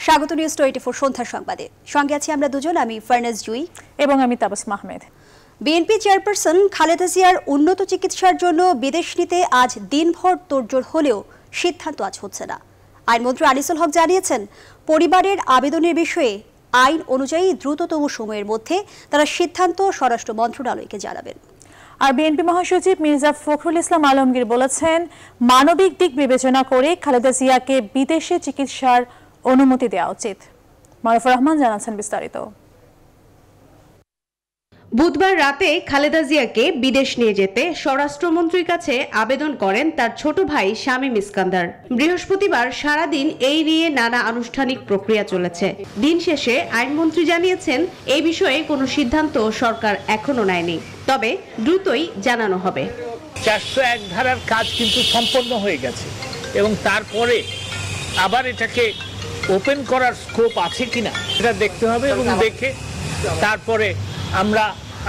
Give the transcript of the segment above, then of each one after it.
স্বাগত নিউজ 24 সন্ধ্যা সংবাদে। সঙ্গে আছি আমরা দুজন, আমি ফারনাজ জুই এবং আমি তাবাসসুম আহমেদ। বিএনপি চেয়ারপারসন খালেদা জিয়ার উন্নত চিকিৎসার জন্য বিদেশ নিতে আজ দিনভর তোড়জোড় হলেও সিদ্ধান্ত আজ হচ্ছে না। আইনমন্ত্রী আনিসুল হক জানিয়েছেন, পরিবারের আবেদনের বিষয়ে আইন অনুযায়ী দ্রুততম সময়ের মধ্যে তারা সিদ্ধান্ত স্বরাষ্ট্র মন্ত্রণালয়কে জানাবেন। আর বিএনপি মহাসচিব মির্জা ফখরুল ইসলাম আলমগীর বলেছেন, মানবিক দিক বিবেচনা করে খালেদা জিয়াকে বিদেশে চিকিৎসার অনুমতি দেওয়া উচিত। মারুফুর রহমান জানাচ্ছেন বিস্তারিত। বুধবার রাতে খালেদা জিয়াকে বিদেশ নিয়ে যেতে স্বরাষ্ট্রমন্ত্রীর কাছে আবেদন করেন তার ছোট ভাই শামীম ইস্কান্দার। বৃহস্পতিবার সারাদিন এই নিয়ে নানা আনুষ্ঠানিক প্রক্রিয়া চলেছে। দিন শেষে আইনমন্ত্রী জানিয়েছেন, এই বিষয়ে কোনো সিদ্ধান্ত সরকার এখনো নেয়নি, তবে দ্রুতই জানানো হবে। 401 ধারার কাজ কিন্তু সম্পন্ন হয়ে গেছে এবং তারপরে আবার এটাকে ওপেন করার স্কোপ আছে কিনা সেটা দেখতে হবে এবং দেখে তারপরে আমরা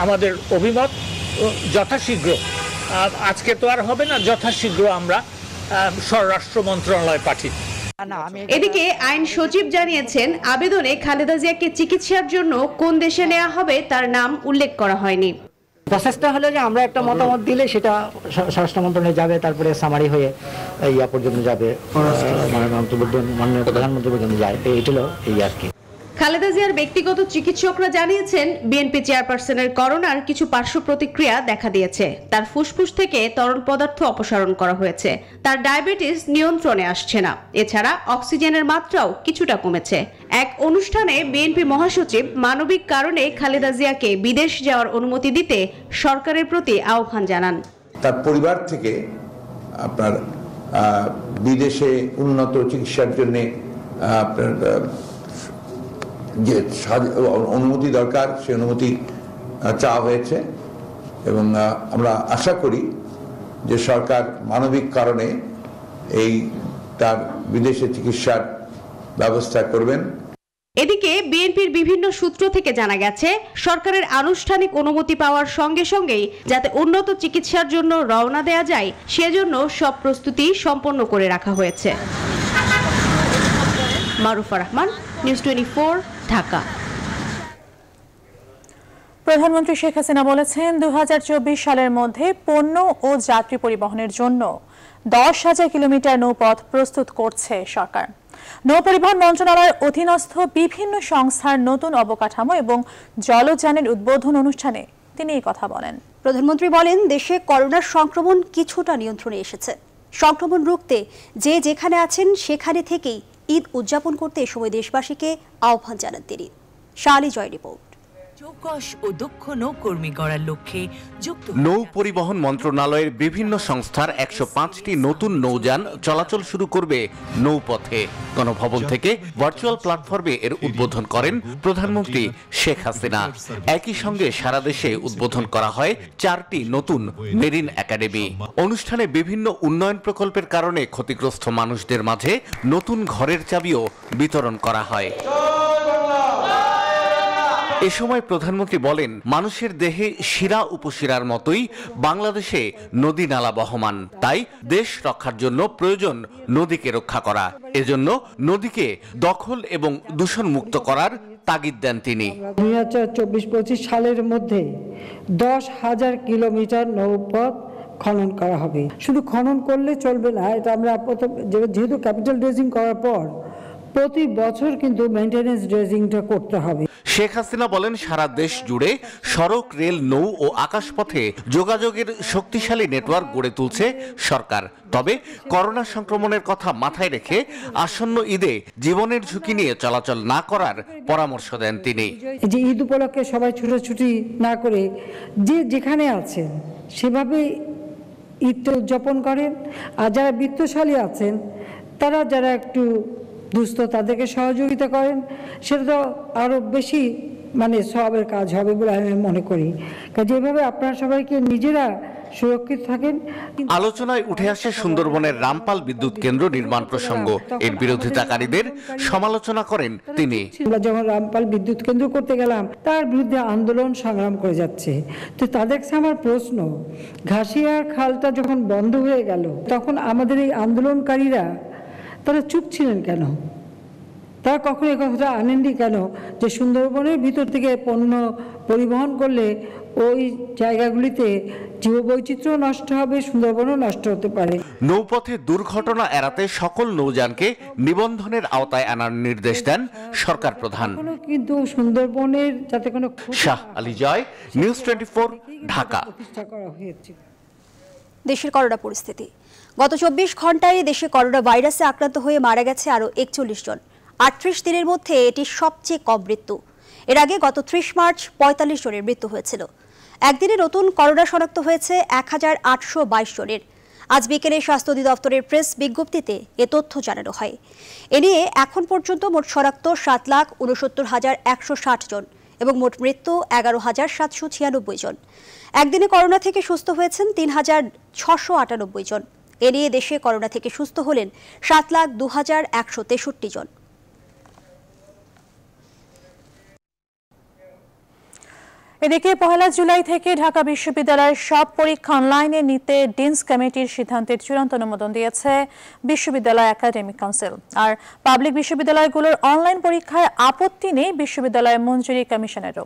আমাদের অভিমত যথাশীঘ্র, আজকে তো আর হবে না, যথাশীঘ্র আমরা স্বরাষ্ট্র মন্ত্রণালয়ে পাঠিয়ে। এদিকে আইন সচিব জানিয়েছেন, আবেদনে খালেদা জিয়াকে চিকিৎসার জন্য কোন দেশে নেওয়া হবে তার নাম উল্লেখ করা হয়নি। প্রসেসটা হলো যে আমরা একটা মতামত দিলে সেটা স্বরাষ্ট্র মন্ত্রণালয়ে যাবে, তারপরে সামারি হয়ে ইয়া পর্যন্ত যাবে, মাননীয় প্রধানমন্ত্রী পর্যন্ত যায়। এটা হলো এই আর কি। খালেদা জিয়ার ব্যক্তিগত চিকিৎসকরা জানিয়েছেন, বিএনপি চেয়ারপারসনের করোনার কিছু পার্শ্ব প্রতিক্রিয়া দেখা দিয়েছে। তার ফুসফুস থেকে তরল পদার্থ অপসারণ করা হয়েছে। তার ডায়াবেটিস নিয়ন্ত্রণে আসছে না। এছাড়া অক্সিজেনের মাত্রাও কিছুটা কমেছে। এক অনুষ্ঠানে বিএনপি মহাসচিব মানবিক কারণে খালেদা জিয়াকে বিদেশ যাওয়ার অনুমতি দিতে সরকারের প্রতি আহ্বান জানান। তার পরিবার থেকে আপনার বিদেশে উন্নত চিকিৎসার জন্য আপনার যে অনুমতি দরকার সে অনুমতি চাওয়া হয়েছে এবং আমরা আশা করি যে সরকার মানবিক কারণে এই তার বিদেশে চিকিৎসার ব্যবস্থা করবেন। এদিকে বিএনপির বিভিন্ন সূত্র থেকে জানা গেছে, সরকারের আনুষ্ঠানিক অনুমতি পাওয়ার সঙ্গে সঙ্গেই যাতে উন্নত চিকিৎসার জন্য রওনা দেয়া যায় সেজন্য সব প্রস্তুতি সম্পন্ন করে রাখা হয়েছে। মারুফা রহমান, নিউজ 24, ঢাকা। প্রধানমন্ত্রী শেখ হাসিনা বলেছেন, 2024 সালের মধ্যে পণ্য ও যাত্রী পরিবহনের জন্য 10,000 কিলোমিটার নৌপথ প্রস্তুত করছে সরকার। নৌপরিবহন মন্ত্রণালয়ের অধীনস্থ বিভিন্ন সংস্থার নতুন অবকাঠামো এবং জলযানের উদ্বোধন অনুষ্ঠানে তিনি এই কথা বলেন। প্রধানমন্ত্রী বলেন, দেশে করোনার সংক্রমণ কিছুটা নিয়ন্ত্রণে এসেছে। সংক্রমণ রুখতে যে যেখানে আছেন সেখানে থেকেই ঈদ উদযাপন করতে এ সময় দেশবাসীকে আহ্বান জানান তিনি। শালি জয় রিপোর্ট। নৌ পরিবহন মন্ত্রণালয়ের বিভিন্ন সংস্থার 105টি নতুন নৌযান চলাচল শুরু করবে নৌপথে। গণভবন থেকে ভার্চুয়াল প্ল্যাটফর্মে এর উদ্বোধন করেন প্রধানমন্ত্রী শেখ হাসিনা। একই সঙ্গে সারা দেশে উদ্বোধন করা হয় 4টি নতুন মেরিন একাডেমি। অনুষ্ঠানে বিভিন্ন উন্নয়ন প্রকল্পের কারণে ক্ষতিগ্রস্ত মানুষদের মাঝে নতুন ঘরের চাবিও বিতরণ করা হয়। এ সময় প্রধানমন্ত্রী বলেন, মানুষের দেহে শিরা উপশিরার মতোই বাংলাদেশে নদী নালা বহমান। তাই দেশ রক্ষার জন্য প্রয়োজন নদীকে রক্ষা করা। এজন্য নদীকে দখল এবং দূষণ মুক্ত করার তাগিদ দেন তিনি। 2024-25 সালের মধ্যে 10,000 কিলোমিটার নৌপথ খনন করা হবে। শুধু খনন করলে চলবে না, এটা আমরা যেহেতু ক্যাপিটাল ড্রেজিং করার পর প্রতি বছর কিন্তু মেইনটেনেন্স ড্রেজিংটা করতে হবে। শেখ হাসিনা বলেন, সারা দেশ জুড়ে সড়ক, রেল, নৌ ও আকাশপথে যোগাযোগের শক্তিশালী নেটওয়ার্ক গড়ে তুলছে সরকার। তবে করোনা সংক্রমণের কথা মাথায় রেখে আসন্ন ঈদে জীবনের ঝুঁকি নিয়ে চলাচল না করার পরামর্শ দেন তিনি। যে ঈদ উপলক্ষে সবাই ছুটোছুটি না করে যে যেখানে আছেন সেভাবে ঈদটা উদযাপন করেন। আর যারা বিত্তশালী আছেন তারা যারা একটু দুস্থ তাদেরকে সহযোগিতা করেন, সেটা তো আরো বেশি সওয়াবের কাজ হবে বলে আমি মনে করি। কাজে এভাবে আপনারা সবাইকে নিজেরা সুরক্ষিত থাকেন। আলোচনায় উঠে আসে সুন্দরবনের রামপাল বিদ্যুৎ কেন্দ্র নির্মাণ প্রসঙ্গ। এর বিরোধিতাকারীদের সমালোচনা করেন তিনি। আমরা যখন রামপাল বিদ্যুৎ কেন্দ্র করতে গেলাম তার বিরুদ্ধে আন্দোলন সংগ্রাম করে যাচ্ছে। তো তাদের কাছে আমার প্রশ্ন, ঘাসিয়ার খালটা যখন বন্ধ হয়ে গেল তখন আমাদের এই আন্দোলনকারীরা তারা চুপ ছিলেন কেন? তারা কখনো এই কথাটা আনেননি কেন যে সুন্দরবনের ভিতর থেকে পণ্য পরিবহন করলে ওই জায়গাগুলিতে জীববৈচিত্র্য নষ্ট হবে, সুন্দরবনও নষ্ট হতে পারে। নৌপথে দুর্ঘটনা এড়াতে সকল নৌযানকে নিবন্ধনের আওতায় আনার নির্দেশ দেন সরকার প্রধান। কিন্তু সুন্দরবনের যাতে কোনো শাহ আলী জয়, নিউজ 24, ঢাকা। প্রতিষ্ঠা করা হয়েছে। দেশের করোনা পরিস্থিতি। গত 24 ঘন্টায় দেশে করোনা ভাইরাসে আক্রান্ত হয়ে মারা গেছে আরও 41 জন। 38 দিনের মধ্যে এটি সবচেয়ে কম মৃত্যু। এর আগে গত 30 মার্চ 45 জনের মৃত্যু হয়েছিল। একদিনে নতুন করোনা শনাক্ত হয়েছে 1822 জনের। আজ বিকেলে স্বাস্থ্য অধিদপ্তরের প্রেস বিজ্ঞপ্তিতে এ তথ্য জানানো হয়। এ নিয়ে এখন পর্যন্ত মোট শনাক্ত 7,69,160 জন এবং মোট মৃত্যু 11,796 জন। একদিনে করোনা থেকে সুস্থ হয়েছেন 3,698 জন। এ নিয়ে দেশে করোনা থেকে সুস্থ হলেন 7,02,163 জন। এদিকে 1 জুলাই থেকে ঢাকা বিশ্ববিদ্যালয়ের সব পরীক্ষা অনলাইনে নিতে ডিনস কমিটির সিদ্ধান্তের চূড়ান্ত অনুমোদন দিয়েছে বিশ্ববিদ্যালয় একাডেমিক কাউন্সিল। আর পাবলিক বিশ্ববিদ্যালয়গুলোর অনলাইন পরীক্ষায় আপত্তি নেই বিশ্ববিদ্যালয় মঞ্জুরি কমিশনেরও।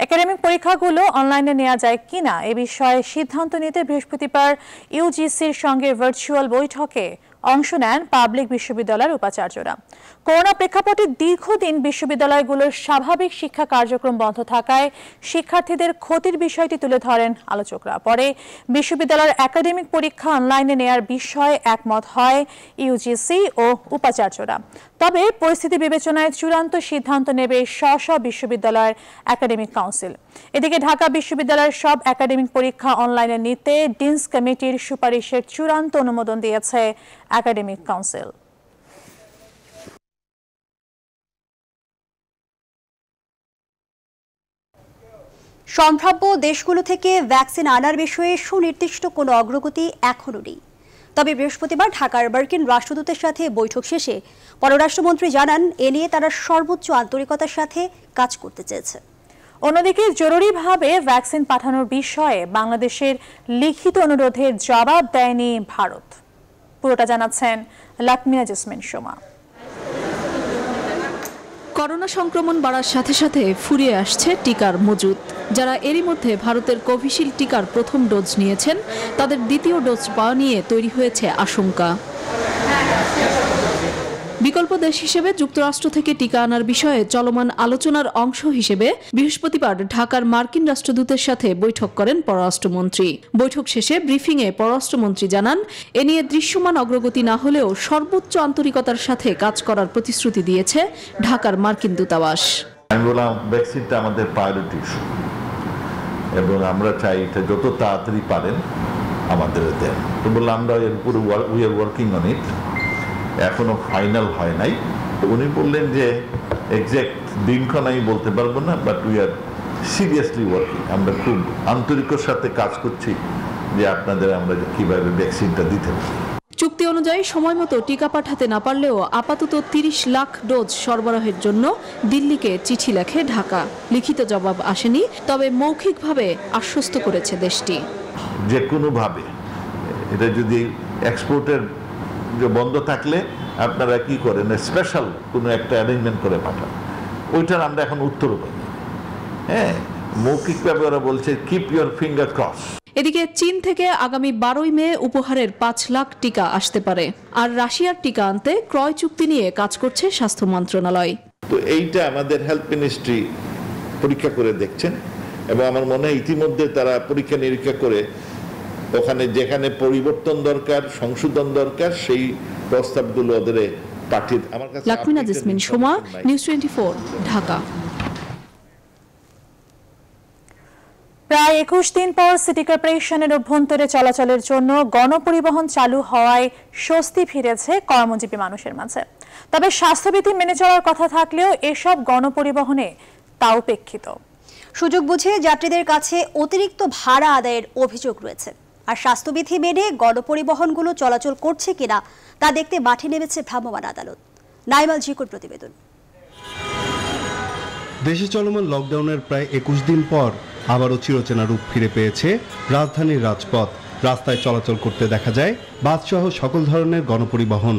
একাডেমিক পরীক্ষাগুলো অনলাইনে নেওয়া যায় কিনা এ বিষয়ে সিদ্ধান্ত নিতে বৃহস্পতিবার ইউজিসির সঙ্গে ভার্চুয়াল বৈঠকে অংশ নেন পাবলিক বিশ্ববিদ্যালয়ের উপাচার্যরা। করোনা প্রেক্ষাপটে দীর্ঘদিন বিশ্ববিদ্যালয়গুলোর স্বাভাবিক শিক্ষা কার্যক্রম বন্ধ থাকায় শিক্ষার্থীদের ক্ষতির বিষয়টি তুলে ধরেন আলোচকরা। পরে বিশ্ববিদ্যালয়ের একাডেমিক পরীক্ষা অনলাইনে নেয়ার বিষয়ে একমত হয় ইউজিসি ও উপাচার্যরা। তবে পরিস্থিতি বিবেচনায় চূড়ান্ত সিদ্ধান্ত নেবে স্ব বিশ্ববিদ্যালয়ের একাডেমিক কাউন্সিল। এদিকে ঢাকা বিশ্ববিদ্যালয়ের সব একাডেমিক পরীক্ষা অনলাইনে নিতে ডিনস কমিটির সুপারিশের চূড়ান্ত অনুমোদন দিয়েছে একাডেমিক কাউন্সিল। সম্ভাব্য দেশগুলো থেকে ভ্যাকসিন আনার বিষয়ে সুনির্দিষ্ট কোনো অগ্রগতি এখনো নেই। তবে বৃহস্পতিবার ঢাকার মার্কিন রাষ্ট্রদূতের সাথে বৈঠক শেষে পররাষ্ট্রমন্ত্রী জানান এ নিয়ে তারা সর্বোচ্চ আন্তরিকতার সাথে কাজ করতে চেয়েছে। অন্যদিকে জরুরিভাবে ভ্যাকসিন পাঠানোর বিষয়ে বাংলাদেশের লিখিত অনুরোধের জবাব দেয়নি ভারত। পুরোটা জানাচ্ছেন লাকমিনা জেসমিন সোমা। করোনা সংক্রমণ বাড়ার সাথে সাথে ফুরিয়ে আসছে টিকার মজুত। যারা এরই মধ্যে ভারতের কোভিশিল্ড টিকার প্রথম ডোজ নিয়েছেন তাদের দ্বিতীয় ডোজ পাওয়া নিয়ে তৈরি হয়েছে আশঙ্কা। বিকল্প দেশ হিসেবে যুক্তরাষ্ট্র থেকে টিকা আনার বিষয়ে চলমান আলোচনার অংশ হিসেবে বৃহস্পতিবার ঢাকার মার্কিন রাষ্ট্রদূতের সাথে বৈঠক করেন পররাষ্ট্রমন্ত্রী। বৈঠক শেষে ব্রিফিংয়ে পররাষ্ট্রমন্ত্রী জানান এ নিয়ে দৃশ্যমান অগ্রগতি না হলেও সর্বোচ্চ আন্তরিকতার সাথে কাজ করার প্রতিশ্রুতি দিয়েছে ঢাকার মার্কিন দূতাবাস। আমি বললাম ভ্যাকসিনটা আমাদের প্রায়োরিটি এবং আমরা চাই এটা যত তাড়াতাড়ি পারেন আমাদের দেন। তো বললাম আমরা এর উপরে we are working on it, এখনো ফাইনাল হয় নাই। উনি বললেন যে এক্সাক্ট দিনক্ষণ আমি বলতে পারবো না, but we are seriously working. আমরা খুব আন্তরিকতার সাথে কাজ করছি যে আপনাদের আমরা কিভাবে ভ্যাকসিনটা দিতে পারি। চুক্তি অনুযায়ী সময় মতো টিকা পাঠাতে না পারলেও আপাতত 30 লাখ ডোজ সরবরাহের জন্য দিল্লিকে চিঠি লেখে ঢাকা। লিখিত জবাব আসেনি, তবে মৌখিকভাবে আশ্বস্ত করেছে দেশটি। যে কোনোভাবে এটা যদি এক্সপোর্টের বন্ধ থাকলে আপনারা কি করেন, স্পেশাল কোনো একটা অ্যারেঞ্জমেন্ট করে পাঠান, ওইটার আমরা এখন উত্তর পাই। হ্যাঁ, মৌখিকভাবে ওরা বলছে কিপ ইউর ফিঙ্গার ক্রস। এদিকে চীন থেকে আগামী 12ই মে উপহারের 5 লাখ টিকা আসতে পারে। আর রাশিয়ার টিকা আনতে ক্রয় চুক্তি নিয়ে কাজ করছে স্বাস্থ্য মন্ত্রণালয়। তো এইটা আমাদের হেলথ মিনিস্ট্রি পরীক্ষা করে দেখছেন এবং আমার মনে হয় ইতিমধ্যে তারা পরীক্ষা নিরীক্ষা করে ওখানে যেখানে পরিবর্তন দরকার, সংশোধন দরকার, সেই প্রস্তাবগুলো ওদের পাঠিয়ে আমার কাছে। লাকমিনা জেসমিন সোমা, নিউজ 24, ঢাকা। প্রায় 21 দিন পর সিটি কর্পোরেশনের অভ্যন্তরে চলাচলের জন্য গণপরিবহন চালু হওয়ায় স্বস্তি ফিরেছে কর্মজীবী মানুষের মাঝে। তবে স্বাস্থ্যবিধি মেনে চলার কথা থাকলেও এসব গণপরিবহনে তা উপেক্ষিত। সুযোগ বুঝে যাত্রীদের কাছে অতিরিক্ত ভাড়া আদায়ের অভিযোগ রয়েছে। আর স্বাস্থ্যবিধি মেনে গণপরিবহনগুলো চলাচল করছে কিনা তা দেখতে মাঠে নেমেছে ভ্রাম্যমাণ আদালত। নাইমাল জিকুর প্রতিবেদন। দেশে চলমান লকডাউনের প্রায় 21 দিন পর আবারও চিরচেনা রূপ ফিরে পেয়েছে রাজধানীর রাজপথ। রাস্তায় চলাচল করতে দেখা যায় বাসসহ সকল ধরনের গণপরিবহন।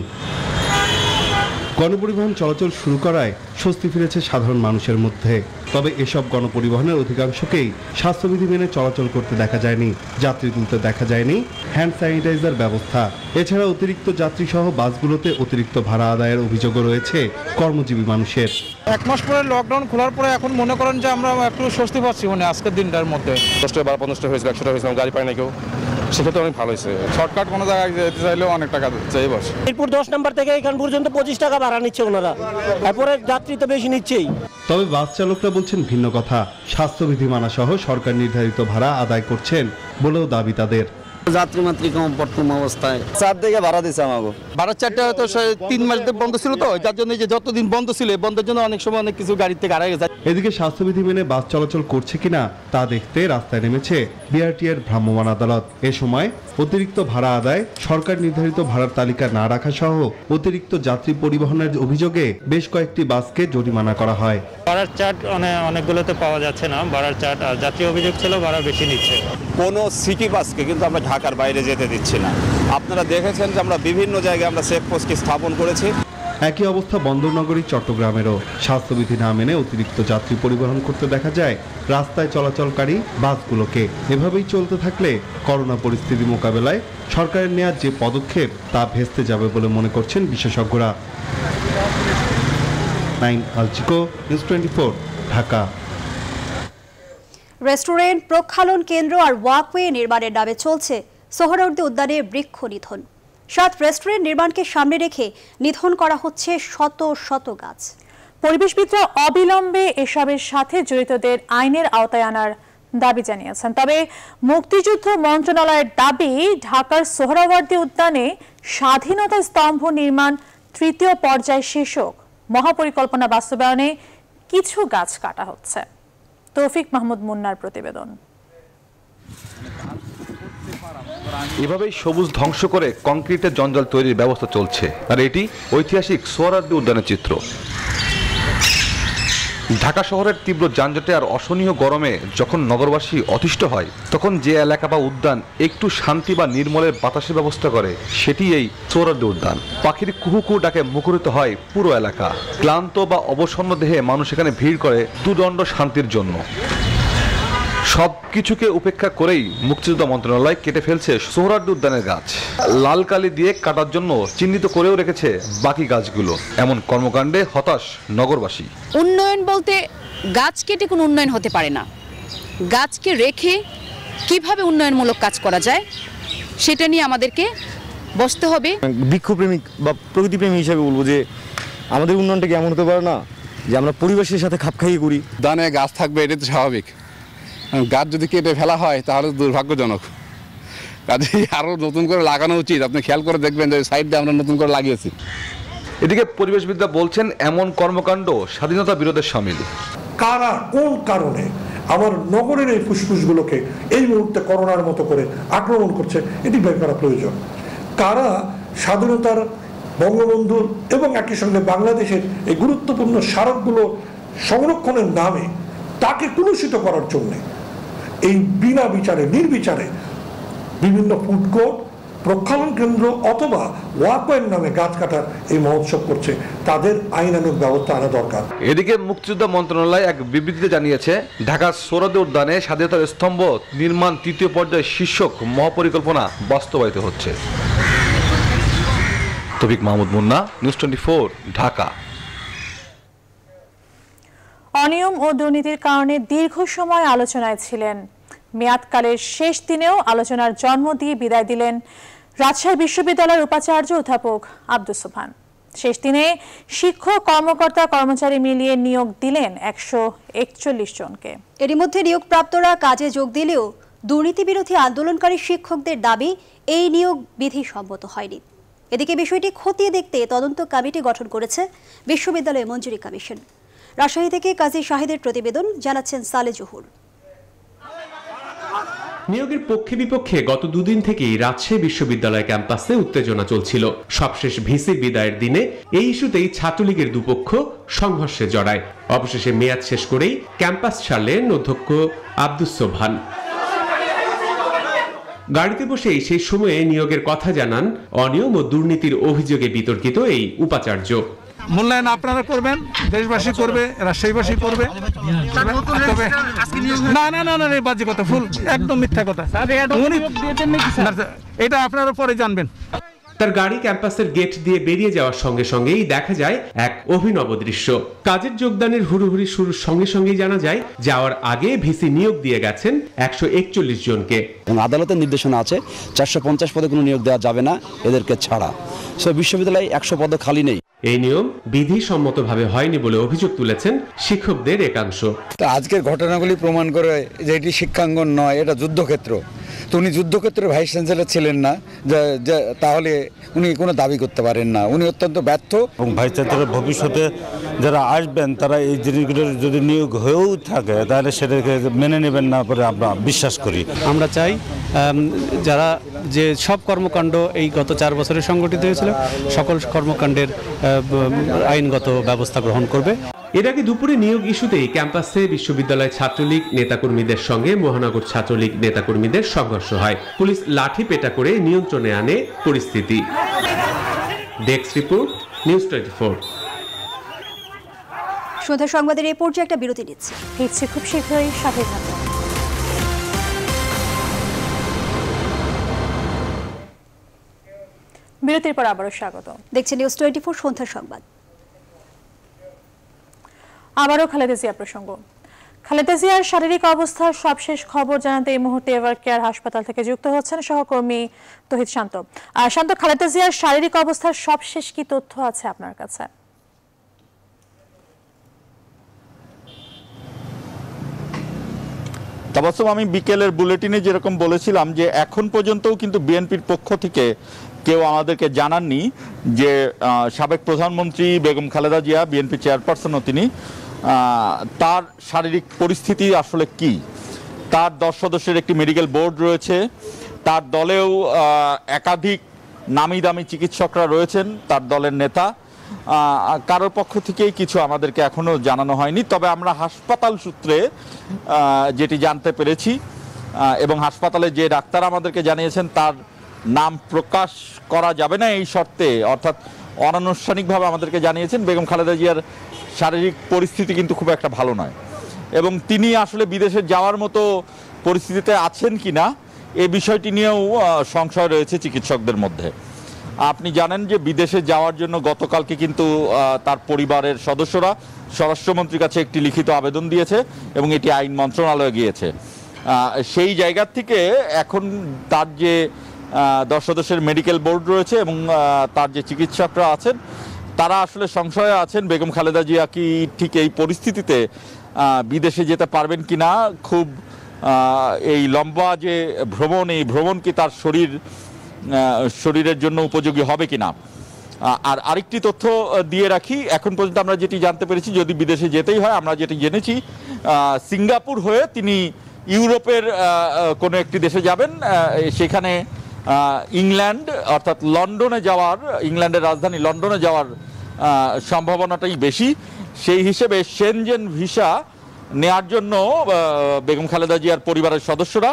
গণপরিবহন চলাচল শুরু করায় স্বস্তি ফিরেছে সাধারণ মানুষের মধ্যে। তবে এসব গণপরিবহনের অধিকাংশকেই স্বাস্থ্যবিধি মেনে চলাচল করতে দেখা যায়নি। যাত্রী তুলতে দেখা যায়নি হ্যান্ড স্যানিটাইজার ব্যবস্থা। এছাড়া অতিরিক্ত যাত্রী সহ বাসগুলোতে অতিরিক্ত ভাড়া আদায়ের অভিযোগও রয়েছে কর্মজীবী মানুষের। 1 মাস পরে লকডাউন খোলার পরে এখন মনে করেন যে আমরা একটু স্বস্তি পাচ্ছি আজকের দিনটার মধ্যে। 10 টাকা 50 টাকা হয়েছে, 100 টাকা হয়েছে, গাড়ি পায় না কেউ, সেক্ষেত্রে অনেক ভালো হয়েছে। শর্টকাট কোনো জায়গায় যেতে চাইলেও অনেক টাকা চাই বসে। মিরপুর 10 নম্বর থেকে এখান পর্যন্ত 25 টাকা ভাড়া নিচ্ছে ওনারা, এরপরে যাত্রী তো বেশি নিচ্ছেই। তবে বাস চালকরা বলছেন ভিন্ন কথা। স্বাস্থ্যবিধি মানা সহ সরকার নির্ধারিত ভাড়া আদায় করছেন বলেও দাবি তাদের। যাত্রী মাত্রী কম প্রথম অবস্থায় 4 থেকে ভাড়া দিচ্ছে আমাকে। ভাড়া 4টা হয়তো 3 মাস বন্ধ ছিল, তো যার জন্য যে যতদিন বন্ধ ছিল বন্ধের জন্য অনেক সময় অনেক কিছু গাড়ি থেকে হারিয়ে গেছে। এদিকে স্বাস্থ্যবিধি মেনে বাস চলাচল করছে কিনা তা দেখতে রাস্তায় নেমেছে বিআরটিএর ভ্রাম্যমাণ আদালত। এ সময় অতিরিক্ত ভাড়া আদায়, সরকার নির্ধারিত ভাড়ার তালিকা না রাখা সহ অতিরিক্ত যাত্রী পরিবহনের অভিযোগে বেশ কয়েকটি বাসকে জরিমানা করা হয়। ভাড়ার চার্ট অনেকগুলোতে পাওয়া যাচ্ছে না, ভাড়ার চার্ট আর যাত্রী অভিযোগ ছিল ভাড়া বেশি নিচ্ছে। কোনো সিটি বাসকে কিন্তু আমরা ঢাকার বাইরে যেতে দিচ্ছি না। আপনারা দেখেছেন যে আমরা বিভিন্ন জায়গায় আমরা চেকপোস্ট স্থাপন করেছি। একই অবস্থা বন্দরনগরী চট্টগ্রামেরও। স্বাস্থ্যবিধি না মেনে অতিরিক্ত যাত্রী পরিবহন করতে দেখা যায় রাস্তায় চলাচলকারী বাসগুলোকে। এভাবেই চলতে থাকলে করোনা পরিস্থিতি মোকাবেলায় সরকারের নেওয়া যে পদক্ষেপ তা ভেস্তে যাবে বলে মনে করছেন বিশেষজ্ঞরা। নাইম আলচিকো, নিউজ 24, ঢাকা। রেস্টুরেন্ট, প্রক্ষালন কেন্দ্র আর ওয়াকওয়ে নির্মাণের নামে চলছে সোহরাওয়ার্দী উদ্যানে বৃক্ষ নিধন। 7 রেস্টুরেন্ট নির্মাণকে সামনে রেখে নিধন করা হচ্ছে শত শত গাছ। পরিবেশবিদরা অবিলম্বে এসবের সাথে জড়িতদের আইনের আওতায় আনার দাবি জানিয়েছেন। তবে মুক্তিযুদ্ধ মন্ত্রণালয়ের দাবি, ঢাকার সোহরাওয়ার্দী উদ্যানে স্বাধীনতা স্তম্ভ নির্মাণ 3য় পর্যায় শীর্ষক মহাপরিকল্পনা বাস্তবায়নে কিছু গাছ কাটা হচ্ছে। তৌফিক মাহমুদ মুন্নার প্রতিবেদন। এভাবেই সবুজ ধ্বংস করে কংক্রিটের জঞ্জাল তৈরির ব্যবস্থা চলছে, আর এটি ঐতিহাসিক সোহরাওয়ার্দী উদ্যানের চিত্র। ঢাকা শহরের তীব্র যানজটে আর অসহনীয় গরমে যখন নগরবাসী অতিষ্ঠ হয়, তখন যে এলাকা বা উদ্যান একটু শান্তি বা নির্মলের বাতাসের ব্যবস্থা করে, সেটি এই সোহরাওয়ার্দী উদ্যান। পাখির কুহুকু ডাকে মুখরিত হয় পুরো এলাকা। ক্লান্ত বা অবসন্ন দেহে মানুষ এখানে ভিড় করে দুদণ্ড শান্তির জন্য। সবকিছুকে উপেক্ষা করেই মুক্তিযুদ্ধ মন্ত্রণালয় কেটে ফেলছে সোহরাওয়ার্দী উদ্যানের গাছ। লাল কালি দিয়ে কাটার জন্য চিহ্নিত করেও রেখেছে বাকি গাছগুলো। এমন কর্মকাণ্ডে হতাশ নগরবাসী। উন্নয়ন বলতে গাছ কেটে কোনো উন্নয়ন হতে পারে না। গাছকে রেখে কিভাবে উন্নয়নমূলক কাজ করা যায় সেটা নিয়ে আমাদেরকে বসতে হবে। বৃক্ষপ্রেমিক বা প্রকৃতিপ্রেমী হিসেবে বলবো যে আমাদের উন্নয়নটা কি এমন হতে পারে না যে আমরা পরিবেশের সাথে খাপ খাইয়ে করি। উদ্যানে গাছ থাকবে, এটা তো স্বাভাবিক। গাছ যদি কেটে ফেলা হয় তাহলে দুর্ভাগ্যজনক। কাজেই আরও নতুন করে লাগানো উচিত। আপনি খেয়াল করে দেখবেন যে সাইড দিয়ে আমরা নতুন করে লাগিয়েছি। এদিকে পরিবেশবিদরা বলছেন এমন কর্মকাণ্ড স্বাধীনতা বিরোধের শামিল। কারা কোন কারণে আমার নগরের এই ফুসফুসগুলোকে এই মুহূর্তে করোনার মতো করে আক্রমণ করছে, এটি বের করা প্রয়োজন। কারা স্বাধীনতার, বঙ্গবন্ধুর এবং একই সঙ্গে বাংলাদেশের এই গুরুত্বপূর্ণ স্মারকগুলো সংরক্ষণের নামে তাকে কুলুষিত করার জন্যে এই বিনা বিচারে নির্বিচারে বিভিন্ন ফুড কোর্ট, প্রক্ষালন কেন্দ্র অথবা ওয়াকওয়ের নামে গাছ কাটার এই মহোৎসব করছে, তাদের আইনানুগ ব্যবস্থা আনা দরকার। এদিকে মুক্তিযুদ্ধ মন্ত্রণালয় এক বিবৃতিতে জানিয়েছে, ঢাকার সোহরাওয়ার্দী উদ্যানে স্বাধীনতার স্তম্ভ নির্মাণ 3য় পর্যায় শীর্ষক মহাপরিকল্পনা বাস্তবায়িত হচ্ছে। তৌফিক মাহমুদ মুন্না, নিউজ 24, ঢাকা। অনিয়ম ও দুর্নীতির কারণে দীর্ঘ সময় আলোচনায় ছিলেন। মেয়াদকালের শেষ দিনেও আলোচনার জন্ম দিয়ে বিদায় দিলেন রাজশাহী বিশ্ববিদ্যালয়ের উপাচার্য অধ্যাপক আব্দুস সোবহান। শেষ দিনে শিক্ষক, কর্মকর্তা, কর্মচারী মিলিয়ে নিয়োগ দিলেন 141 জনকে। এরই মধ্যে নিয়োগপ্রাপ্তরা কাজে যোগ দিলেও দুর্নীতি বিরোধী আন্দোলনকারী শিক্ষকদের দাবি এই নিয়োগ বিধিসম্মত হয়নি। এদিকে বিষয়টি খতিয়ে দেখতে তদন্ত কমিটি গঠন করেছে বিশ্ববিদ্যালয় মঞ্জুরি কমিশন। রাজশাহী থেকে কাজী শাহিদের প্রতিবেদন, জানাচ্ছেন সালে জহুর। নিয়োগের পক্ষে বিপক্ষে গত দুদিন থেকেই রাজশাহী বিশ্ববিদ্যালয় ক্যাম্পাসে উত্তেজনা চলছিল। সবশেষ ভিসির বিদায়ের দিনে এই ইস্যুতেই ছাত্রলীগের দুপক্ষ সংঘর্ষে জড়ায়। অবশেষে মেয়াদ শেষ করেই ক্যাম্পাস ছাড়লেন অধ্যক্ষ আব্দুস সোবহান। গাড়িতে বসেই সেই সময়ে নিয়োগের কথা জানান অনিয়ম ও দুর্নীতির অভিযোগে বিতর্কিত এই উপাচার্য। মূল্যায়ন আপনারা করবেন, দেশবাসী করবে, রাজশাহীবাসী করবে। তবে না না না না এই বাজে কথা, ফুল একদম মিথ্যা কথা। এটা আপনারা পরে জানবেন। তার গাড়ি ক্যাম্পাসের গেট দিয়ে বেরিয়ে যাওয়ার সঙ্গে সঙ্গেই দেখা যায় এক অভিনব দৃশ্য। কাজের যোগদানের হুড়োহুড়ি শুরুর সঙ্গে সঙ্গেই জানা যায় যাওয়ার আগে ভিসি নিয়োগ দিয়ে গেছেন 141 জনকে। আদালতের নির্দেশনা আছে 450 পদে কোনো নিয়োগ দেওয়া যাবে না এদেরকে ছাড়া। বিশ্ববিদ্যালয়ে 100 পদ খালি নেই। এই নিয়ম বিধিসম্মতভাবে হয়নি বলে অভিযোগ তুলেছেন শিক্ষকদের একাংশ। আজকের ঘটনাগুলি প্রমাণ করে যে এটি শিক্ষাঙ্গন নয়, এটা যুদ্ধক্ষেত্র। তো উনি যুদ্ধক্ষেত্রে ভাইস চ্যান্সেলর ছিলেন না, তাহলে উনি কোনো দাবি করতে পারেন না, উনি অত্যন্ত ব্যর্থ। এবং ভাইস চ্যান্সেলর ভবিষ্যতে যারা আসবেন তারা এই জিনিসগুলোর যদি নিয়োগ হয়েও থাকে তাহলে সেটাকে মেনে নেবেন না বলে আমরা বিশ্বাস করি। আমরা চাই যারা যে সব কর্মকাণ্ড এই গত 4 বছরে সংগঠিত হয়েছিল সকল কর্মকাণ্ডের আইনগত ব্যবস্থা গ্রহণ করবে। এর আগে দুপুরে নিয়োগ ইস্যুতেই ক্যাম্পাসে বিশ্ববিদ্যালয় ছাত্রলীগ নেতাকর্মীদের সঙ্গে মহানগর ছাত্রলীগ নেতাকর্মীদের সংঘর্ষ হয়। পুলিশ লাঠি পেটা করে নিয়ন্ত্রণে আনে পরিস্থিতি। Desk report, news 24। সন্ধ্যা সংবাদের এই পর্যায়ে একটা বিরতি নিচ্ছে, ফিরছি খুব শীঘ্রই, সাথে থাকুন। বিরতির পর আবারও স্বাগত। দেখছেন নিউজ 24 সন্ধ্যা সংবাদ। আবারও খালেদা জিয়া প্রসঙ্গ। খালেদা জিয়ার শারীরিক অবস্থার সবশেষ খবর জানাতে এই মুহূর্তে এভার কেয়ার হাসপাতাল থেকে যুক্ত হচ্ছেন সহকর্মী তহিদ শান্ত। শান্ত, খালেদা জিয়ার শারীরিক অবস্থার সবশেষ কি তথ্য আছে আপনার কাছে? তাবাসসুম, আমি বিকেলের বুলেটিনে যেরকম বলেছিলাম যে এখন পর্যন্তও কিন্তু বিএনপির পক্ষ থেকে কেউ আমাদেরকে জানাননি যে সাবেক প্রধানমন্ত্রী বেগম খালেদা জিয়া, বিএনপি চেয়ারপারসনও তিনি, তার শারীরিক পরিস্থিতি আসলে কি। তার 10 সদস্যের একটি মেডিকেল বোর্ড রয়েছে, তার দলেও একাধিক নামি দামি চিকিৎসকরা রয়েছেন, তার দলের নেতা। কারোর পক্ষ থেকেই কিছু আমাদেরকে এখনও জানানো হয়নি। তবে আমরা হাসপাতাল সূত্রে যেটি জানতে পেরেছি এবং হাসপাতালে যে ডাক্তার আমাদেরকে জানিয়েছেন তার নাম প্রকাশ করা যাবে না এই শর্তে, অর্থাৎ অনানুষ্ঠানিকভাবে আমাদেরকে জানিয়েছেন বেগম খালেদা জিয়ার শারীরিক পরিস্থিতি কিন্তু খুব একটা ভালো নয় এবং তিনি আসলে বিদেশে যাওয়ার মতো পরিস্থিতিতে আছেন কিনা এই বিষয়টি নিয়েও সংশয় রয়েছে চিকিৎসকদের মধ্যে। আপনি জানেন যে বিদেশে যাওয়ার জন্য গতকালকে কিন্তু তার পরিবারের সদস্যরা স্বরাষ্ট্রমন্ত্রীর কাছে একটি লিখিত আবেদন দিয়েছে এবং এটি আইন মন্ত্রণালয়ে গিয়েছে। সেই জায়গা থেকে এখন তার যে 10 সদস্যের মেডিকেল বোর্ড রয়েছে এবং তার যে চিকিৎসকরা আছেন তারা আসলে সংশয়ে আছেন বেগম খালেদা জিয়া কি ঠিক এই পরিস্থিতিতে বিদেশে যেতে পারবেন কিনা। খুব এই লম্বা যে ভ্রমণ, এই ভ্রমণ কি তার শরীরের জন্য উপযোগী হবে কিনা। আর আরেকটি তথ্য দিয়ে রাখি, এখন পর্যন্ত আমরা যেটি জানতে পেরেছি যদি বিদেশে যেতেই হয়, আমরা যেটি জেনেছি সিঙ্গাপুর হয়ে তিনি ইউরোপের কোনো একটি দেশে যাবেন, সেখানে ইংল্যান্ড অর্থাৎ লন্ডনে যাওয়ার, ইংল্যান্ডের রাজধানী লন্ডনে যাওয়ার সম্ভাবনাটাই বেশি। সেই হিসেবে শেনজেন ভিসা নেয়ার জন্য বেগম খালেদা জিয়ার পরিবারের সদস্যরা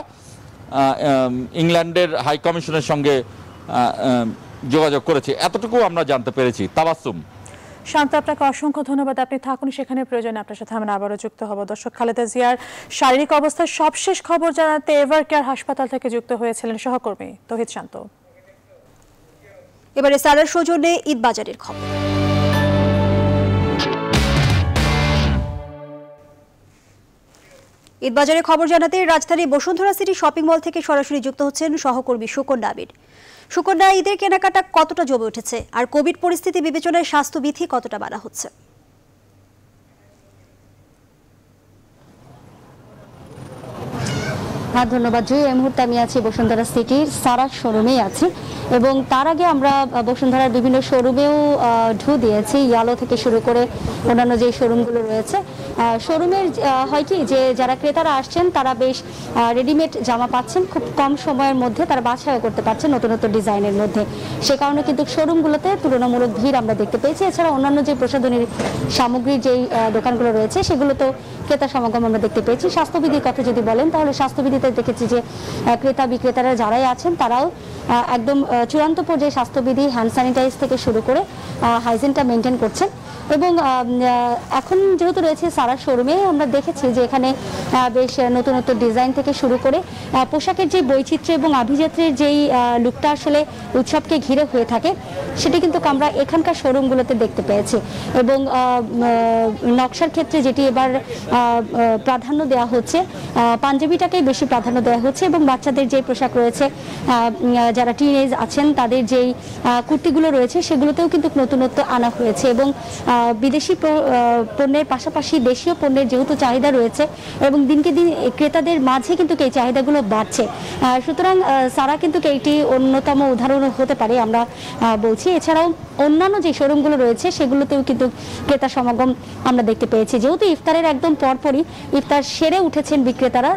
ইংল্যান্ডের হাই কমিশনের সঙ্গে যোগাযোগ করেছে, এতটুকু আমরা জানতে পেরেছি। তাবাসসুম, শান্ত, আপনাকে অসংখ্য ধন্যবাদ। আপনি থাকুন সেখানে, প্রয়োজনে আপনার সাথে আমরা আবারও যুক্ত হব। দর্শক, খালেদা জিয়ার শারীরিক অবস্থার সবশেষ খবর জানাতে এভার কেয়ার হাসপাতাল থেকে যুক্ত হয়েছিলেন সহকর্মী তহিদ শান্ত। এবারে সারার সৌজন্যে ঈদ বাজারের খবর। ঈদ বাজারের খবর জানাতে রাজধানী বসুন্ধরা সিটি শপিং মল থেকে সরাসরি যুক্ত হচ্ছেন সহকর্মী সুকন্যা আবির। সুকন্যা, ঈদের কেনাকাটা কতটা জমে উঠেছে আর কোভিড পরিস্থিতি বিবেচনায় স্বাস্থ্যবিধি কতটা মানা হচ্ছে? ধন্যবাদ জয়ী। এই মুহূর্তে আমি আছি বসুন্ধরা সিটির সারা শোরুমেই আছি এবং তার আগে আমরা বসুন্ধরার বিভিন্ন শোরুমেও ঢু দিয়েছি, ইয়ালো থেকে শুরু করে অন্যান্য যে শোরুমগুলো রয়েছে। শোরুমের হয় কি যে যারা ক্রেতারা আসছেন তারা বেশ রেডিমেড জামা পাচ্ছেন, খুব কম সময়ের মধ্যে তারা বাছাইও করতে পারছেন নতুন নতুন ডিজাইনের মধ্যে। সে কারণে কিন্তু শোরুমগুলোতে তুলনামূলক ভিড় আমরা দেখতে পেয়েছি। এছাড়া অন্যান্য যে প্রসাধনী সামগ্রীর যেই দোকানগুলো রয়েছে সেগুলোতেও ক্রেতা সমাগম আমরা দেখতে পেয়েছি। স্বাস্থ্যবিধির কথা যদি বলেন তাহলে স্বাস্থ্যবিধিতে দেখেছি যে ক্রেতা বিক্রেতারা যারাই আছেন তারাও একদম চূড়ান্ত পর্যায়ে স্বাস্থ্যবিধি, হ্যান্ড স্যানিটাইজ থেকে শুরু করে হাইজিনটা মেনটেন করছেন। এবং এখন যেহেতু রয়েছে সারা শোরুমে, আমরা দেখেছি যে এখানে বেশ নতুন নতুন ডিজাইন থেকে শুরু করে পোশাকের যে বৈচিত্র্য এবং আভিজাত্যের যেই লুকটা আসলে উৎসবকে ঘিরে হয়ে থাকে সেটি কিন্তু আমরা এখানকার শোরুমগুলোতে দেখতে পেয়েছি। এবং নকশার ক্ষেত্রে যেটি এবার প্রাধান্য দেওয়া হচ্ছে, পাঞ্জাবিটাকেই বেশি প্রাধান্য দেওয়া হচ্ছে এবং বাচ্চাদের যে পোশাক রয়েছে, যারা টিনেজ আছেন তাদের যেই কুর্তিগুলো রয়েছে সেগুলোতেও কিন্তু নতুনত্ব আনা হয়েছে। এবং বিদেশি পণ্যের পাশাপাশি দেশীয় পণ্যের যেহেতু চাহিদা রয়েছে এবং দিনকে দিন ক্রেতাদের মাঝে কিন্তু এই চাহিদাগুলো বাড়ছে, সুতরাং সারা কিন্তু এইটি অন্যতম উদাহরণ হতে পারে আমরা বলছি। এছাড়াও অন্যান্য যে শোরুমগুলো রয়েছে সেগুলোতেও কিন্তু ক্রেতা সমাগম আমরা দেখতে পেয়েছি। যেহেতু ইফতারের একদম পরপরই ইফতার সেরে উঠেছেন বিক্রেতারা,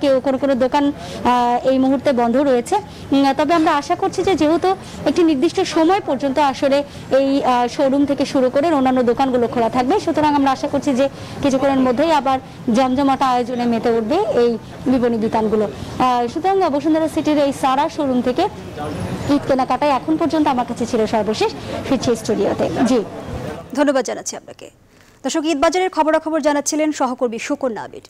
কেউ কোনো দোকান এই মুহূর্তে বন্ধ রয়েছে, তবে আমরা আশা করছি যে যেহেতু একটি নির্দিষ্ট সময় পর্যন্ত আসলে এই শোরুম থেকে শুরু করে অন্যান্য দোকানগুলো খোলা থাকবে, সুতরাং আমরা আশা করছি যে কিছুক্ষণের মধ্যেই আবার জমজমাটা আয়োজনে মেতে উঠবে এই বিপণী বিতানগুলো। সুতরাং বসুন্ধরা সিটির এই সারা শোরুম থেকে ঈদ কেনাকাটায় এখন পর্যন্ত আমার কাছে ছিল সর্বশেষ। ফিরছি স্টুডিওতে। জি, ধন্যবাদ জানাচ্ছি আপনাকে। দর্শক, ঈদ বাজারের খবরাখবর জানাচ্ছিলেন সহকর্মী সুকন্যা আবির।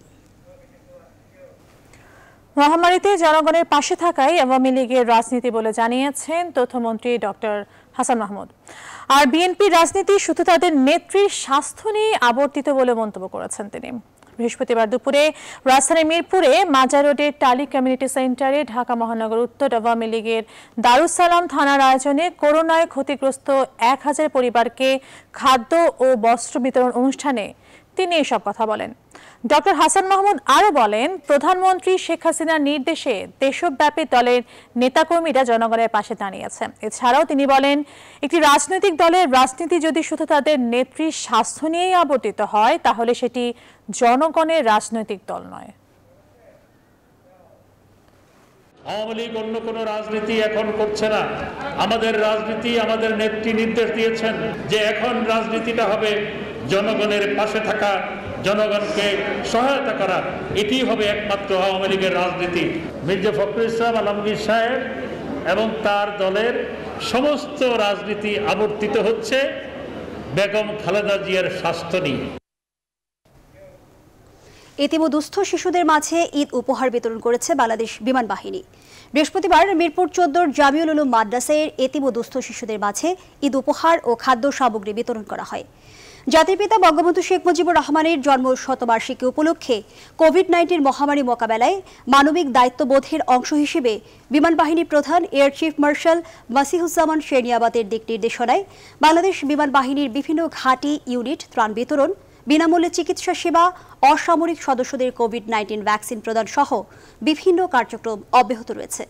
মহামারীতে জনগণের পাশে থাকাই আওয়ামী লীগের রাজনীতি বলে জানিয়েছেন তথ্যমন্ত্রী ডক্টর হাসান মাহমুদ। আর বিএনপি রাজনীতি শুধু তাদের নেত্রীর স্বাস্থ্য নিয়ে আবর্তিত বলে মন্তব্য করেছেন তিনি। বৃহস্পতিবার দুপুরে রাজধানীর মিরপুরে মাজার রোডের টালি কমিউনিটি সেন্টারে ঢাকা মহানগর উত্তর আওয়ামী লীগের দারুসালাম থানার আয়োজনে করোনায় ক্ষতিগ্রস্ত 1000 পরিবারকে খাদ্য ও বস্ত্র বিতরণ অনুষ্ঠানে তিনি এসব কথা বলেন। ডক্টর হাসান মাহমুদ আরও বলেন, প্রধানমন্ত্রী শেখ হাসিনার নির্দেশে দেশব্যাপী দলের নেতাকর্মীরা জনগণের পাশে দাঁড়িয়েছে। এছাড়াও তিনি বলেন, একটি রাজনৈতিক দলের রাজনীতি যদি শুধু তাদের নেত্রীর স্বাস্থ্য নিয়েই আবর্তিত হয় তাহলে সেটি জনগণের রাজনৈতিক দল নয়। আওয়ামী লীগ অন্য কোনো রাজনীতি এখন করছে না। আমাদের রাজনীতি, আমাদের নেত্রী নির্দেশ দিয়েছেন যে এখন রাজনীতিটা হবে জনগণের পাশে থাকা, জনগণকে সহায়তা করা, এটি হবে একমাত্র আওয়ামী লীগের রাজনীতি। মির্জা ফখরুল ইসলাম আলমগীর সাহেব এবং তার দলের সমস্ত রাজনীতি আবর্তিত হচ্ছে বেগম খালেদা জিয়ার স্বাস্থ্য নিয়ে। এতিম ও দুস্থ শিশুদের মাঝে ঈদ উপহার বিতরণ করেছে বাংলাদেশ বিমান বাহিনী। বৃহস্পতিবার মিরপুর 14 জামিউল উলুম মাদ্রাসার এতিম ও দুস্থ শিশুদের মাঝে ঈদ উপহার ও খাদ্য সামগ্রী বিতরণ করা হয়। জাতির পিতা বঙ্গবন্ধু শেখ মুজিবুর রহমানের জন্ম শতবার্ষিকী উপলক্ষে কোভিড-19 মহামারী মোকাবেলায় মানবিক দায়িত্ববোধের অংশ হিসেবে বিমান বাহিনী প্রধান এয়ার চিফ মার্শাল মাসিহুজ্জামান শেরনিয়াবাতের দিক নির্দেশনায় বাংলাদেশ বিমান বাহিনীর বিভিন্ন ঘাঁটি, ইউনিট ত্রাণ বিতরণ, বিনামূল্যে চিকিৎসা সেবা, অসামরিক সদস্যদের কোভিড-19 ভ্যাকসিন প্রদান সহ বিভিন্ন কার্যক্রম অব্যাহত রয়েছে।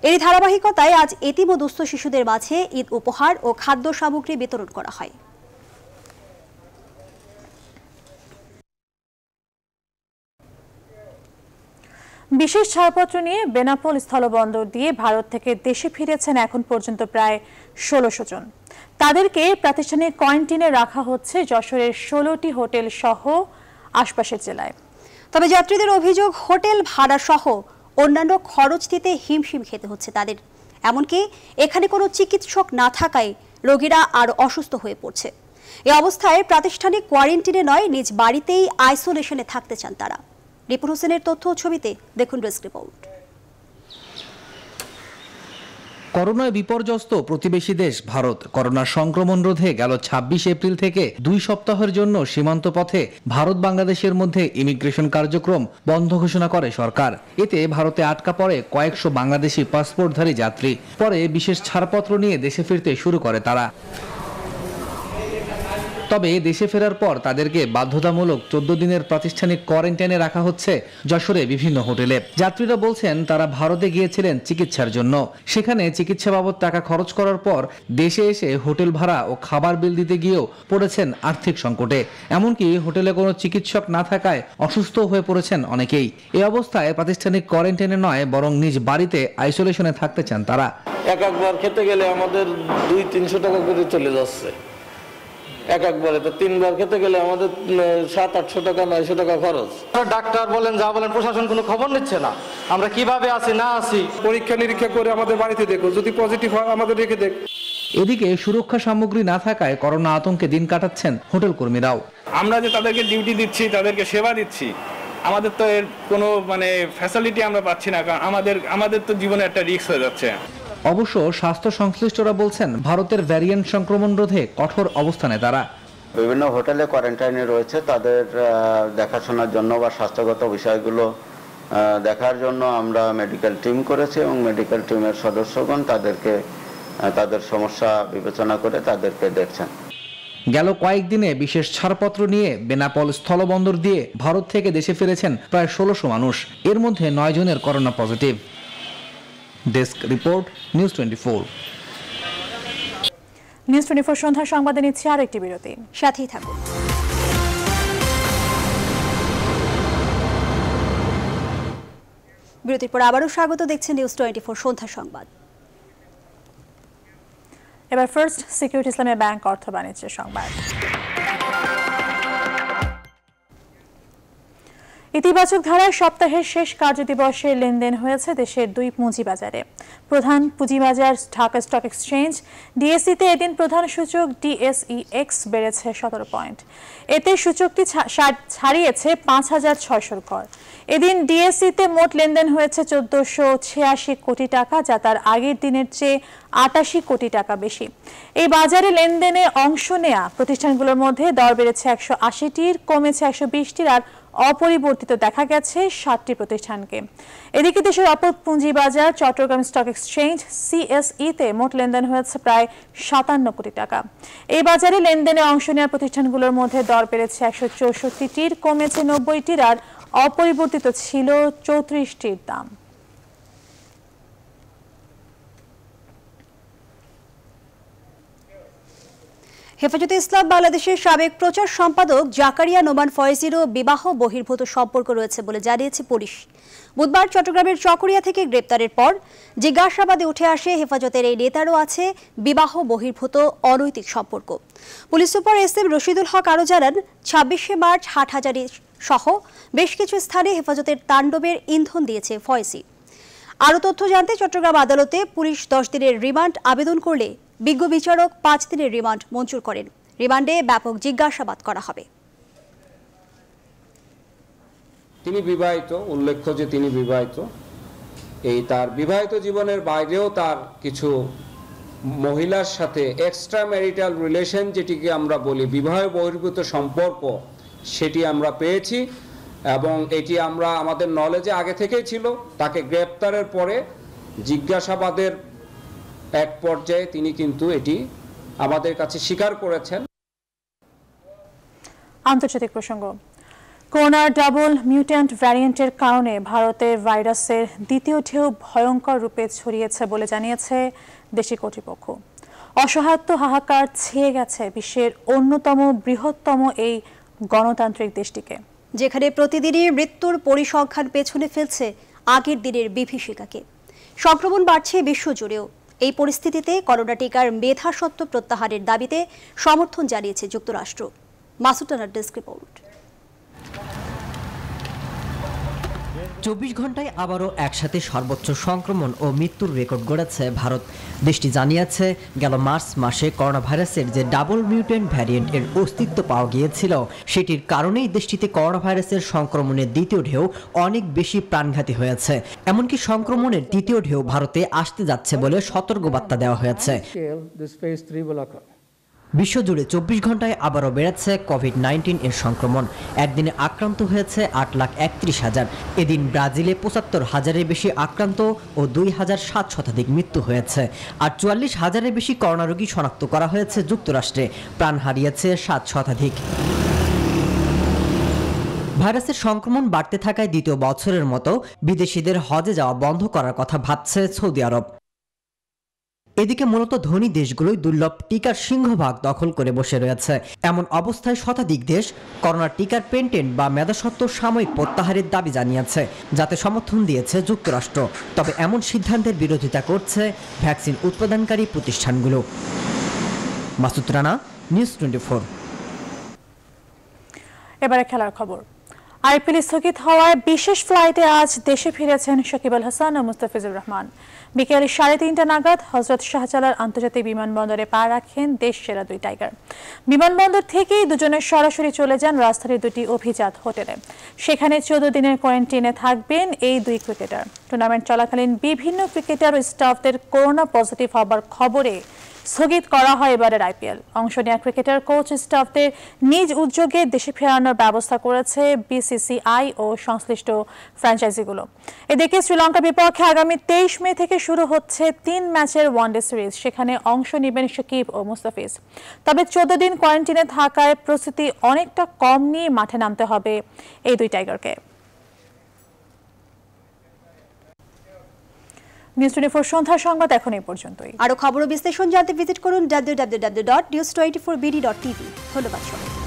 এর ধারাবাহিকতায় আজ এতিম ও দুস্থ শিশুদের মাঝে ঈদ উপহার ও খাদ্য সামগ্রী বিতরণ করা হয়। বিশেষ ছাড়পত্র নিয়ে বেনাপোল স্থলবন্দর দিয়ে ভারত থেকে দেশে ফিরেছেন এখন পর্যন্ত প্রায় 1600 জন। তাদেরকে প্রাতিষ্ঠানিক কোয়ারেন্টাইনে রাখা হচ্ছে যশোরের 16টি হোটেল সহ আশপাশের জেলায়। তবে যাত্রীদের অভিযোগ, হোটেল ভাড়া সহ অন্যান্য খরচ দিতে হিমশিম খেতে হচ্ছে তাদের। এমনকি এখানে কোনো চিকিৎসক না থাকায় রোগীরা আরও অসুস্থ হয়ে পড়ছে। এই অবস্থায় প্রাতিষ্ঠানিক কোয়ারেন্টাইনে নয়, নিজ বাড়িতেই আইসোলেশনে থাকতে চান তারা। রিপন হোসেনের তথ্য ছবিতে দেখুন ডেস্ক রিপোর্ট। করোনায় বিপর্যস্ত প্রতিবেশী দেশ ভারত। করোনার সংক্রমণ রোধে গেল 26 এপ্রিল থেকে 2 সপ্তাহের জন্য সীমান্ত পথে ভারত বাংলাদেশের মধ্যে ইমিগ্রেশন কার্যক্রম বন্ধ ঘোষণা করে সরকার। এতে ভারতে আটকা পড়ে কয়েকশো বাংলাদেশি পাসপোর্টধারী যাত্রী। পরে বিশেষ ছাড়পত্র নিয়ে দেশে ফিরতে শুরু করে তারা। তবে দেশে ফেরার পর তাদেরকে বাধ্যতামূলক 14 দিনের প্রাতিষ্ঠানিক কোয়ারেন্টাইনে রাখা হচ্ছে যশোরে বিভিন্ন হোটেলে। যাত্রীরা বলছেন তারা ভারতে গিয়েছিলেন চিকিৎসার জন্য, সেখানে চিকিৎসা বাবদ টাকা খরচ করার পর দেশে এসে হোটেল ভাড়া ও খাবার বিল দিতে গিয়েও পড়েছেন আর্থিক সংকটে। এমনকি হোটেলে কোনো চিকিৎসক না থাকায় অসুস্থ হয়ে পড়েছেন অনেকেই। এই অবস্থায় প্রাতিষ্ঠানিক কোয়ারেন্টাইনে নয়, বরং নিজ বাড়িতে আইসোলেশনে থাকতে চান তারা। একবার খেতে গেলে আমাদের 200-300 টাকা করে চলে যাচ্ছে। একবারে, তো 3 বার খেতে গেলে আমাদের 700-800 টাকা 900 টাকা খরচ। ডাক্তার বলেন যা বলেন, প্রশাসন কোনো খবর নিচ্ছে না, আমরা কিভাবে আছি না আছি। পরীক্ষা নিরীক্ষা করে আমাদের বাড়িতে দেখো, যদি পজিটিভ হয় আমাদের রেখে দেখ। এদিকে সুরক্ষা সামগ্রী না থাকায় করোনা আতঙ্কে দিন কাটাচ্ছেন হোটেল কর্মীরাও। আমরা যে তাদেরকে ডিউটি দিচ্ছি, তাদেরকে সেবা দিচ্ছি, আমাদের তো এর কোনো ফ্যাসিলিটি আমরা পাচ্ছি না, কারণ আমাদের তো জীবনে একটা রিস্ক হয়ে যাচ্ছে। অবশ্য স্বাস্থ্য সংশ্লিষ্টরা বলছেন ভারতের ভ্যারিয়েন্ট সংক্রমণ রোধে কঠোর অবস্থানে তারা। বিভিন্ন হোটেলে কোয়ারেন্টাইনে রয়েছে, তাদের দেখাশোনার জন্য বা স্বাস্থ্যগত বিষয়গুলো দেখার জন্য আমরা মেডিকেল টিম করেছি এবং মেডিকেল টিমের সদস্যগণ তাদের সমস্যা বিবেচনা করে তাদেরকে দেখছেন। গেল কয়েকদিনে বিশেষ ছাড়পত্র নিয়ে বেনাপোল স্থলবন্দর দিয়ে ভারত থেকে দেশে ফিরেছেন প্রায় 1600 মানুষ, এর মধ্যে 9 জনের corona positive. Desk report, news 24। News 24 সন্ধ্যা সংবাদে নিচ্ছে আরেকটি বিরতি, সাথেই থাকুন। বিরতির পর আবারও স্বাগত, দেখছেন নিউজ 24 সন্ধ্যা সংবাদ। এবার ফার্স্ট সিকিউরিটি ইসলামী ব্যাংক অর্থ বাণিজ্যের সংবাদ। ইতিবাচক ধারায় সপ্তাহের শেষ কার্যদিবসে লেনদেন হয়েছে দেশের 2 পুঁজিবাজারে। প্রধান পুঁজিবাজার ঢাকা স্টক এক্সচেঞ্জ ডিএসইতে এদিন প্রধান সূচক DSEX বেড়েছে 17 পয়েন্ট, এতে সূচকটি ছাড়িয়েছে 5600 ঘর। এদিন ডিএসইতে মোট লেনদেন হয়েছে 1486 কোটি টাকা, যা তার আগের দিনের চেয়ে 88 কোটি টাকা বেশি। এই বাজারে লেনদেনে অংশ নেয়া প্রতিষ্ঠানগুলোর মধ্যে দর বেড়েছে 180টির, কমেছে 120টির, আর অপরিবর্তিত দেখা গেছে 60টি প্রতিষ্ঠানকে। এদিকে দেশের অপর পুঁজিবাজার চট্টগ্রাম স্টক এক্সচেঞ্জ CSE-তে মোট লেনদেন হয়েছে প্রায় 57 কোটি টাকা। এই বাজারে লেনদেনে অংশ নেওয়া প্রতিষ্ঠানগুলোর মধ্যে দর বেড়েছে 164টির, কমেছে 90টির, আর অপরিবর্তিত ছিল 34টির দাম। হেফাজতে ইসলাম বাংলাদেশের সাবেক প্রচার সম্পাদক জাকারিয়া নোমান ফয়েজিরও বিবাহ বহির্ভূত সম্পর্ক রয়েছে বলে জানিয়েছে পুলিশ। বুধবার চট্টগ্রামের চকরিয়া থেকে গ্রেপ্তারের পর জিজ্ঞাসাবাদে উঠে আসে হেফাজতের এই নেতারও আছে বিবাহ বহির্ভূত অনৈতিক সম্পর্ক। পুলিশ সুপার SM রশিদুল হক আরও জানান, 26শে মার্চ হাটহাজারী সহ বেশ কিছু স্থানে হেফাজতের তাণ্ডবের ইন্ধন দিয়েছে ফয়েজি। আরও তথ্য জানতে চট্টগ্রাম আদালতে পুলিশ 10 দিনের রিমান্ড আবেদন করলে বিজ্ঞ বিচারক 5 দিনের রিমান্ড মঞ্জুর করেন। রিমান্ডে ব্যাপক জিজ্ঞাসাবাদ করা হবে। তিনি বিবাহিত, উল্লেখ্য যে তিনি বিবাহিত। এই তার বিবাহিত জীবনের বাইরেও তার কিছু মহিলার সাথে এক্সট্রা ম্যারিটাল রিলেশন, যেটিকে আমরা বলি বিবাহ বহির্ভূত সম্পর্ক, সেটি আমরা পেয়েছি এবং এটি আমরা আমাদের নলেজে আগে থেকেই ছিল। তাকে গ্রেপ্তারের পরে জিজ্ঞাসাবাদের এক পর্যায়ে তিনি কিন্তু এটি আমাদের কাছে স্বীকার করেছেন। আন্তর্জাতিক প্রসঙ্গ, করোনার ডাবল মিউট্যান্ট ভ্যারিয়েন্টের কারণে ভারতে ভাইরাসের দ্বিতীয় ঢেউ ভয়ঙ্কর রূপে ছড়িয়েছে বলে জানিয়েছে দেশি কর্তৃপক্ষ। অসহায়ত্ব হাহাকার ছেয়ে গেছে বিশ্বের অন্যতম বৃহত্তম এই গণতান্ত্রিক দেশটিকে, যেখানে প্রতিদিনই মৃত্যুর পরিসংখ্যান পেছনে ফেলছে আগের দিনের বিভীষিকাকে। সংক্রমণ বাড়ছে বিশ্বজুড়েও। এই পরিস্থিতিতে করোনা টিকার মেধাস্বত্ব প্রত্যাহারের দাবিতে সমর্থন জানিয়েছে যুক্তরাষ্ট্র। মাসুদ রানার ডেস্ক রিপোর্ট। 24 ঘন্টায় আবারও একসাথে সর্বোচ্চ সংক্রমণ ও মৃত্যুর রেকর্ড গড়েছে ভারত। দেশটি জানিয়েছে গেল মার্চ মাসে করোনা ভাইরাসের যে ডাবল মিউট্যান্ট ভ্যারিয়েন্ট এর অস্তিত্ব পাওয়া গিয়েছিল, সেটির কারণেই দেশটিতে করোনা ভাইরাসের সংক্রমণের দ্বিতীয় ঢেউ অনেক বেশি প্রাণঘাতী হয়েছে। এমনকি সংক্রমণের দ্বিতীয় ঢেউ ভারতে আসতে যাচ্ছে বলে সতর্কবার্তা দেওয়া হয়েছে। বিশ্বজুড়ে 24 ঘন্টায় আবারও বেড়েছে কোভিড-19 এর সংক্রমণ। একদিনে আক্রান্ত হয়েছে 8,31,000। এদিন ব্রাজিলে 75,000-এর বেশি আক্রান্ত ও 2,007 শতাধিক মৃত্যু হয়েছে। আর 44,000-এর বেশি করোনা রোগী শনাক্ত করা হয়েছে যুক্তরাষ্ট্রে। প্রাণ হারিয়েছে 7 শতাধিক। ভাইরাসের সংক্রমণ বাড়তে থাকায় দ্বিতীয় বছরের মতো বিদেশিদের হজে যাওয়া বন্ধ করার কথা ভাবছে সৌদি আরব। এদিকে মূলত ধনী দেশগুলোই দুর্লভ টিকার সিংহভাগ দখল করে বসে রয়েছে। এমন অবস্থায় শতাধিক দেশ করোনার টিকার পেটেন্ট বা মেধাস্বত্ব সাময়িক প্রত্যাহারের দাবি জানিয়েছে, যাতে সমর্থন দিয়েছে যুক্তরাষ্ট্র। তবে এমন সিদ্ধান্তের বিরোধিতা করছে ভ্যাকসিন উৎপাদনকারী প্রতিষ্ঠানগুলো। মাসুদ রানা, নিউজ 24। এবারে খেলার খবর। আইপিএল স্থগিত হওয়ায় বিশেষ ফ্লাইটে আজ দেশে ফিরেছেন সাকিব আল হাসান ও মুস্তাফিজুর রহমান। বিকেল 3:30 নাগাদ হযরত শাহজালাল আন্তর্জাতিক বিমানবন্দরে পা রাখেন দেশ সেরা দুই টাইগার। বিমানবন্দর থেকেই দুজনে সরাসরি চলে যান রাজধানীর দুটি অভিজাত হোটেলে। সেখানে 14 দিনের কোয়ারেন্টাইনে থাকবেন এই দুই ক্রিকেটার। টুর্নামেন্ট চলাকালীন বিভিন্ন ক্রিকেটার ও স্টাফদের করোনা পজিটিভ হবার খবরে স্থগিত করা হয় এবারের আইপিএল। অংশ নেওয়া ক্রিকেটার, কোচ, স্টাফদের নিজ উদ্যোগে দেশে ফেরানোর ব্যবস্থা করেছে বিসিসিআই ও সংশ্লিষ্ট ফ্র্যাঞ্চাইজিগুলো। এদিকে শ্রীলঙ্কার বিপক্ষে আগামী 23 মে থেকে শুরু হচ্ছে 3 ম্যাচের ওয়ানডে সিরিজ। সেখানে অংশ নেবেন সাকিব ও মুস্তাফিজ। তবে 14 দিন কোয়ারেন্টাইনে থাকায় প্রস্তুতি অনেকটা কম নিয়ে মাঠে নামতে হবে এই দুই টাইগারকে। নিউজ 24 সন্ধ্যার সংবাদ এখন এই পর্যন্তই। আরো খবর ও বিশ্লেষণ জানতে ভিজিট করুন www.news24bd.tv। ধন্যবাদ সবাইকে।